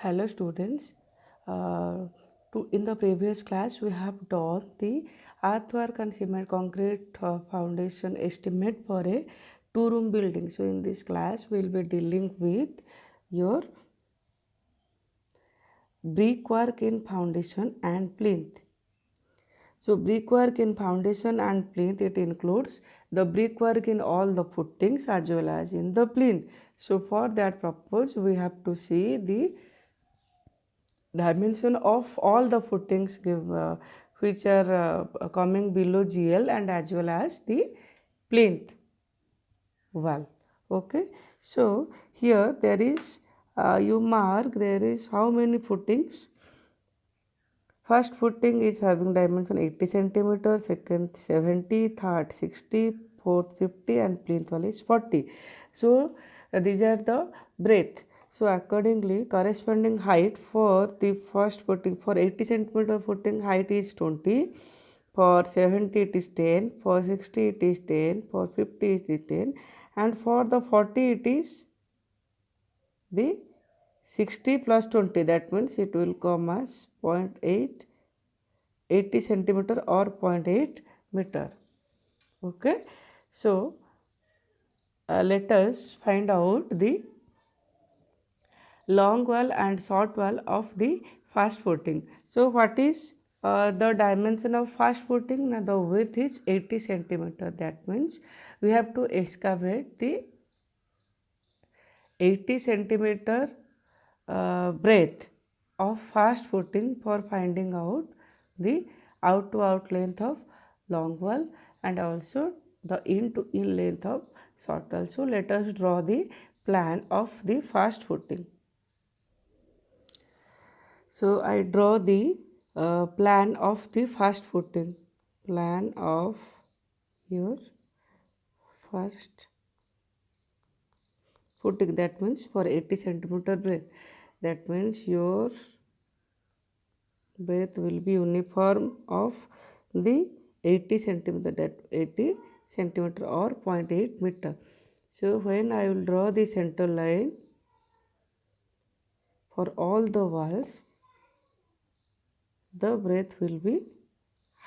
Hello students. Uh, in the previous class we have done the earthwork and cement concrete foundation estimate for a two-room building. So in this class we will be dealing with your brickwork in foundation and plinth. So brickwork in foundation and plinth, it includes the brickwork in all the footings as well as in the plinth. So for that purpose we have to see the dimension of all the footings which are coming below GL and as well as the plinth wall. Okay, so here there is you mark there is how many footings. First footing is having dimension 80 centimeter, second 70, third 60, fourth 50 and plinth wall is 40. So these are the breadth. So accordingly corresponding height for the first footing for 80 centimeter footing height is 20, for 70 it is 10, for 60 it is 10, for 50 it is 10 and for the 40 it is the 60 plus 20, that means it will come as 0.8 80 centimeter or 0.8 meter. Okay, so let us find out the long wall and short wall of the first footing. So what is the dimension of first footing? Now the width is 80 centimeter, that means we have to excavate the 80 centimeter breadth of first footing for finding out the out to out length of long wall and also the in to in length of short wall. So let us draw the plan of the first footing. So I draw the plan of the first footing. Plan of your first footing, that means for 80 centimeter breadth, that means your breadth will be uniform of the 80 centimeter, that 80 centimeter or 0.8 meter. So when I will draw the center line for all the walls, the breadth will be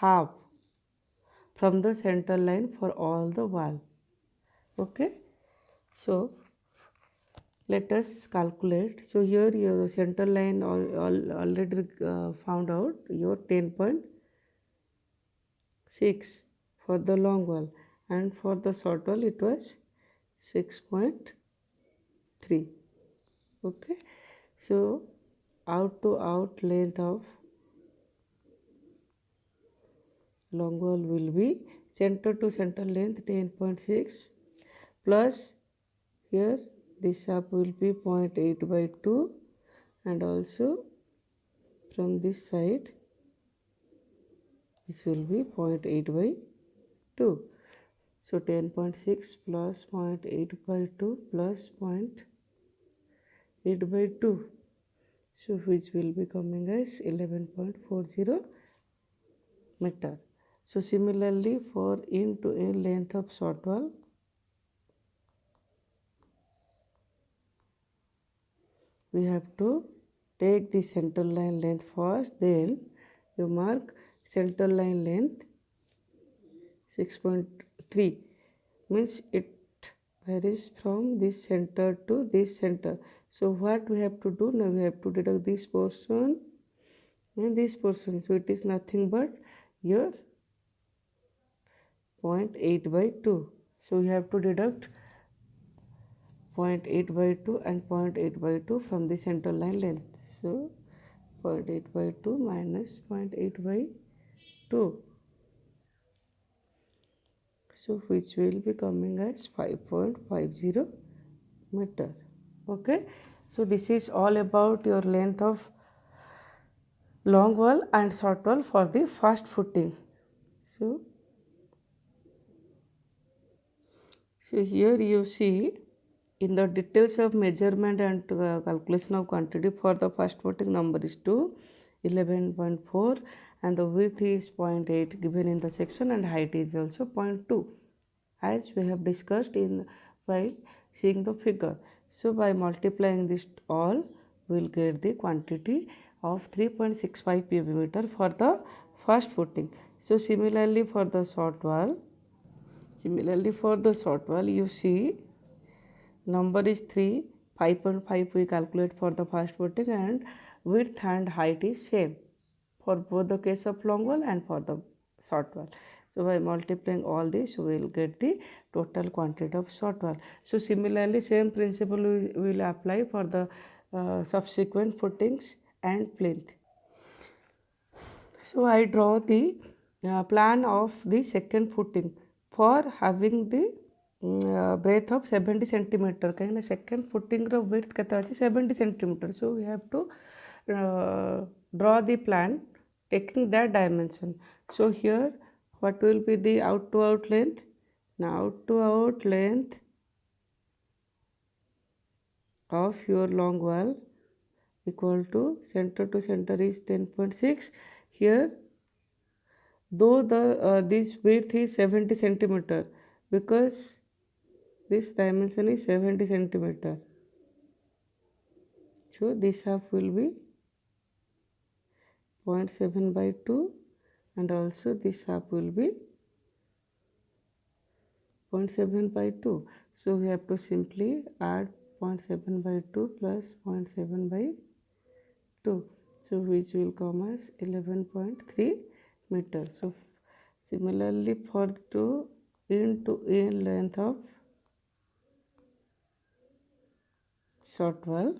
half from the center line for all the wall. Okay, so let us calculate. So here your center line already found out your 10.6 for the long wall and for the short wall it was 6.3. Okay, so out to out length of long wall will be center to center length 10.6 plus here this up will be 0.8 by 2 and also from this side this will be 0.8 by 2. So 10.6 plus 0.8 by 2 plus 0.8 by 2. So which will be coming as 11.40 meter. So similarly for in to in length of short wall, we have to take the center line length first, then you mark center line length 6.3, means it varies from this center to this center. So what we have to do now, we have to deduct this portion and this portion. So it is nothing but your 0.8 by 2. So you have to deduct 0.8 by 2 and 0.8 by 2 from the center line length. So 0.8 by 2 minus 0.8 by 2. So which will be coming as 5.50 meter. Okay. So this is all about your length of long wall and short wall for the first footing. So here you see in the details of measurement and calculation of quantity for the first footing, number is 2, 11.4 and the width is 0.8 given in the section and height is also 0.2 as we have discussed in while seeing the figure. So by multiplying this all we will get the quantity of 3.65 cubic meter for the first footing. So similarly for the short wall, you see number is 3, 5.5 we calculate for the first footing, and width and height is same for both the case of long wall and for the short wall. So by multiplying all this, we will get the total quantity of short wall. So similarly, same principle we will apply for the subsequent footings and plinth. So I draw the plan of the second footing for having the breadth of 70 centimeter. Kahin second footing ro width kete achi 70 centimeter. So we have to draw the plan taking that dimension. So here what will be the out to out length? Now out to out length of your long wall equal to center to center is 10.6. Here though the this width is 70 centimeter, because this dimension is 70 centimeter, so this half will be 0.7 by 2 and also this half will be 0.7 by 2. So we have to simply add 0.7 by 2 plus 0.7 by 2, so which will come as 11.3 meters. So similarly for 2 into in length of short wall,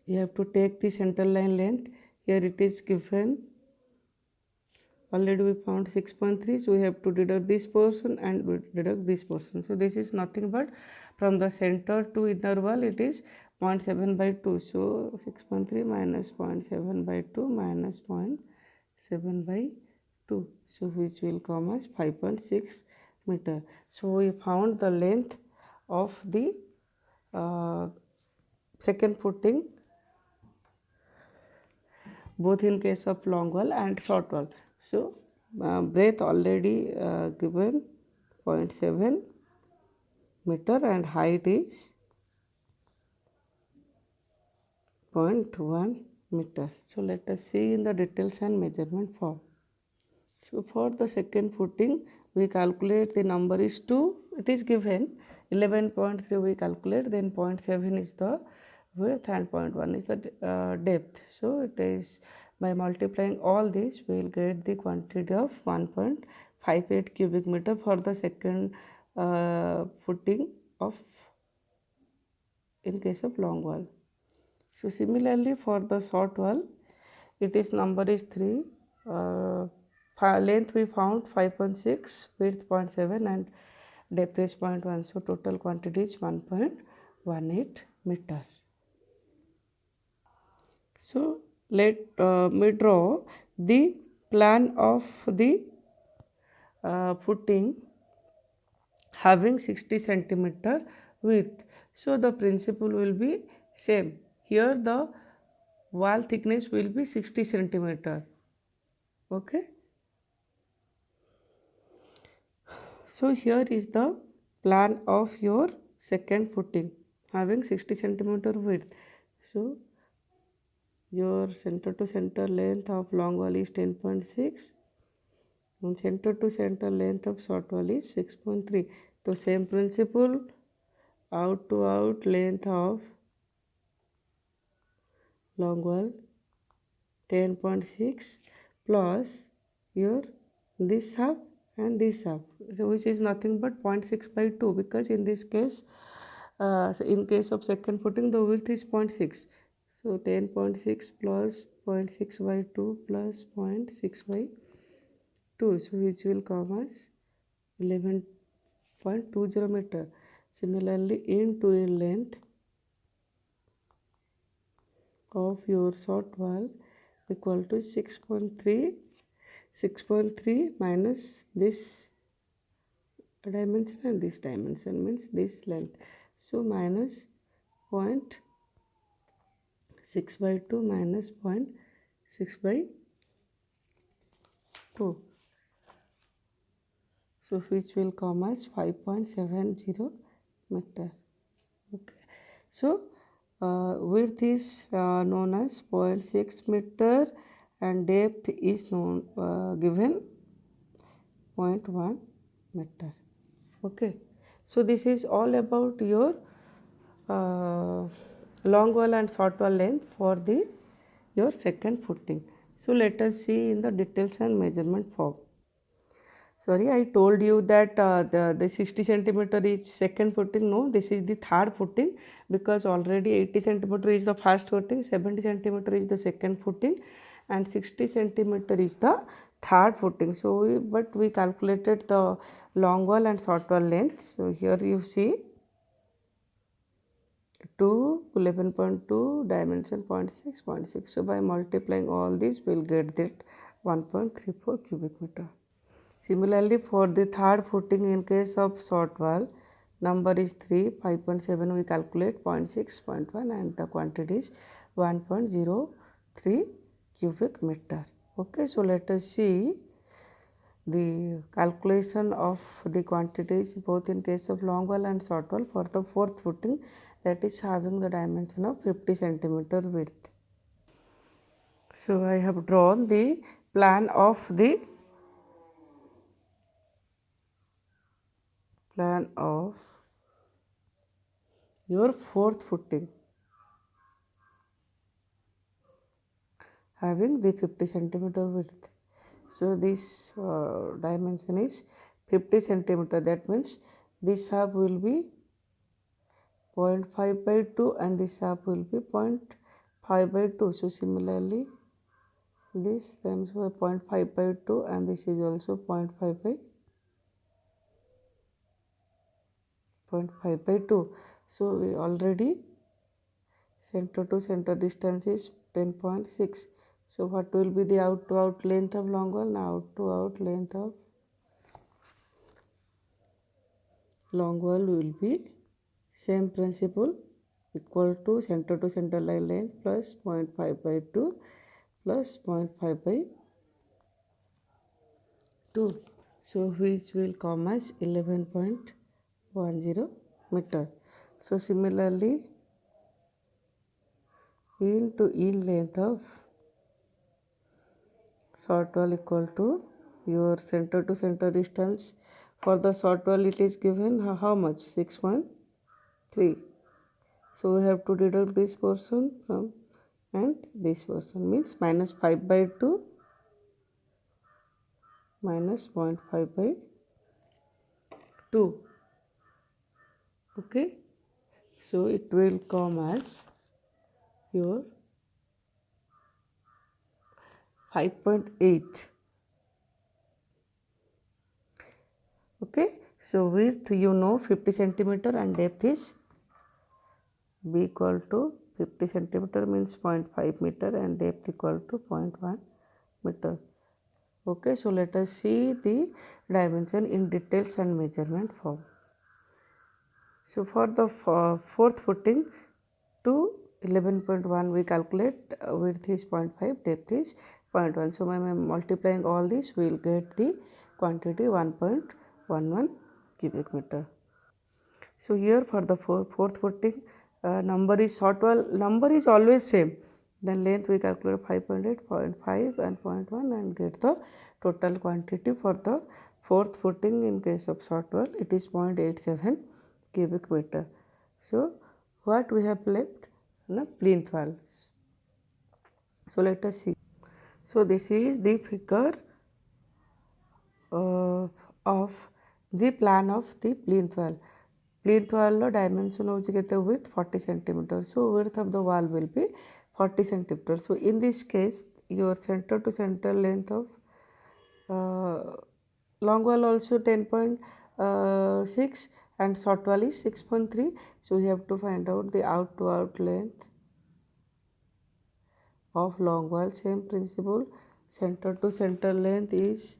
you have to take the center line length. Here it is given, already we found 6.3, so we have to deduct this portion and we deduct this portion. So this is nothing but from the center to inner wall it is 0.7 by 2. So 6.3 minus 0.7 by 2 minus 0.7 by 2, so which will come as 5.6 meter. So we found the length of the second footing both in case of long wall and short wall. So breadth already given 0.7 meter and height is 0.1 meter. So let us see in the details and measurement form. So for the second footing, we calculate the number is 2, it is given 11.3 we calculate, then 0.7 is the width and 0.1 is the depth. So it is by multiplying all this we will get the quantity of 1.58 cubic meter for the second footing of in case of long wall. So similarly for the short wall, it is number is 3, length we found 5.6, width 0.7 and depth is 0.1. So total quantity is 1.18 meters. So let me draw the plan of the footing having 60 centimeter width. So the principle will be same. Here the wall thickness will be 60 centimeter. Okay. So here is the plan of your second footing having 60 centimeter width. So your center to center length of long wall is 10.6 and center to center length of short wall is 6.3. So same principle, out to out length of long wall 10.6 plus your this half and this half, which is nothing but 0.6 by 2, because in this case so in case of second footing the width is 0.6. So 10.6 plus 0.6 by 2 plus 0.6 by 2, so which will come as 11.20 meter. Similarly in length of your short wall equal to 6.3 minus this dimension and this dimension means this length. So minus 0.6 by 2 minus 0.6 by 2. So which will come as 5.70 meter. Okay. So width is known as 0.6 meter and depth is known given 0.1 meter. Okay, so this is all about your uh, long wall and short wall length for the your second footing. So let us see in the details and measurement form. Sorry, I told you that the 60 centimeter is second footing. No, this is the third footing, because already 80 centimeter is the first footing, 70 centimeter is the second footing, and 60 centimeter is the third footing. So, but we calculated the long wall and short wall length. So, here you see 2, 11.2, dimension 0.6, 0.6. So, by multiplying all this, we will get that 1.34 cubic meter. Similarly, for the third footing in case of short wall, number is 3, 5.7 we calculate 0.6, 0.1 and the quantity is 1.03 cubic meter. Okay, so let us see the calculation of the quantities both in case of long wall and short wall for the fourth footing, that is having the dimension of 50 centimeter width. So, I have drawn the plan of your fourth footing having the 50 centimeter width. So, this dimension is 50 centimeter, that means this half will be 0.5 by 2 and this half will be 0.5 by 2. So, similarly this times by 0.5 by 2 and this is also 0.5 by 0.5 by 2. So, we already center to center distance is 10.6. So, what will be the out to out length of long wall? Now, out to out length of long wall will be same principle, equal to center line length plus 0.5 by 2 plus 0.5 by 2. So, which will come as 11.10 meter. So, similarly, into in length of short wall equal to your center to center distance. For the short wall it is given how much? 6.3. So, we have to deduct this portion from and this portion, means minus 5 by 2 minus 0.5 by 2. Okay. So, it will come as your 5.8. Okay. So, width you know 50 centimeter and depth is b equal to 50 centimeter means 0.5 meter and depth equal to 0.1 meter. Okay. So, let us see the dimension in details and measurement form. So, for the fourth footing to 11.1 we calculate width is 0.5, depth is 0.1. So, by multiplying all this we will get the quantity 1.11 cubic meter. So, here for the fourth footing number is short wall, number is always same, then length we calculate 5.8, 0.5 and 0.1 and get the total quantity for the fourth footing in case of short wall, it is 0.87 cubic meter. So, what we have left? No, plinth wall. So, let us see. So, this is the figure of the plan of the plinth wall. Plinth wall dimension hochi kete width 40 centimeter. So, width of the wall will be 40 centimeter. So, in this case your center to center length of long wall also 10.6 and short wall is 6.3. So, we have to find out the out to out length of long wall. Same principle, center to center length is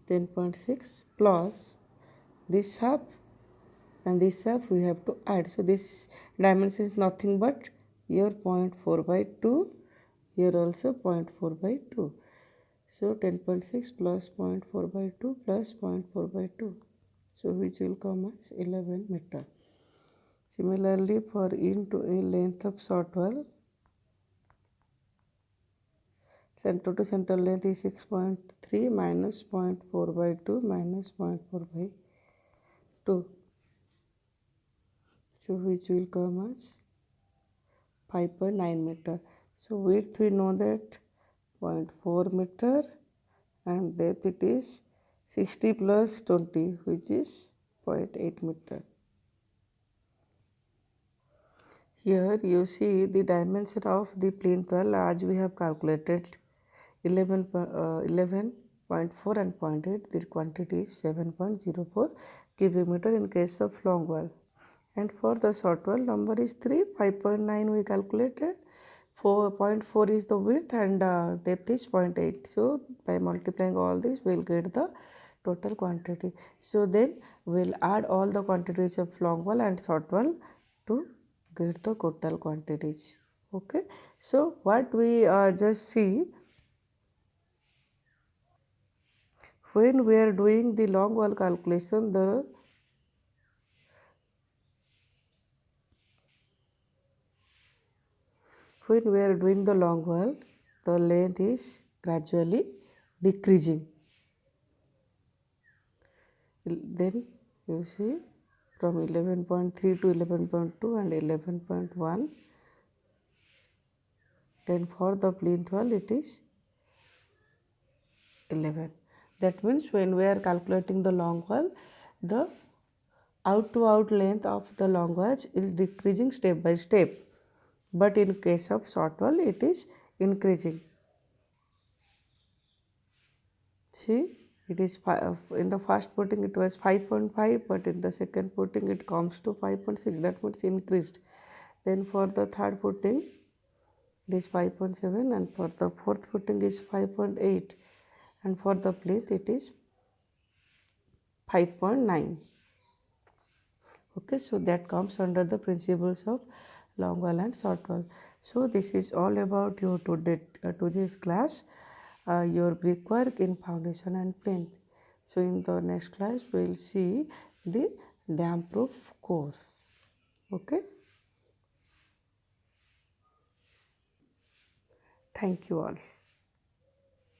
10.6 plus this half and this half we have to add. So, this dimension is nothing but here 0.4 by 2, here also 0.4 by 2. So, 10.6 plus 0.4 by 2 plus 0.4 by 2. So, which will come as 11 meter. Similarly, for in length of short wall, center to center length is 6.3 minus 0.4 by 2 minus 0.4 by 2. So which will come as 5.9 meter. So width we know that 0.4 meter and depth it is 60 plus 20 which is 0.8 meter. Here you see the dimension of the plinth wall as we have calculated 11.4 and 0.8. The quantity is 7.04 cubic meter in case of long wall. And for the short wall number is 3, 5.9 we calculated, 4.4 is the width and depth is 0.8. So by multiplying all this we will get the total quantity. So then we will add all the quantities of long wall and short wall to get the total quantities. Okay. So what we just see, when we are doing the long wall calculation, when we are doing the long wall, the length is gradually decreasing. Then you see from 11.3 to 11.2 and 11.1. Then for the plinth wall it is 11. That means when we are calculating the long wall, the out to out length of the long wall is decreasing step by step. But in case of short wall it is increasing. See, it is in the first putting it was 5.5, but in the second putting it comes to 5.6. That means increased. Then for the third putting it is 5.7, and for the fourth putting is 5.8, and for the plinth it is 5.9. Okay, so that comes under the principles of long wall and short wall. So this is all about your today's class, your brickwork in foundation and plinth. So in the next class we will see the dam proof course. Okay, thank you all.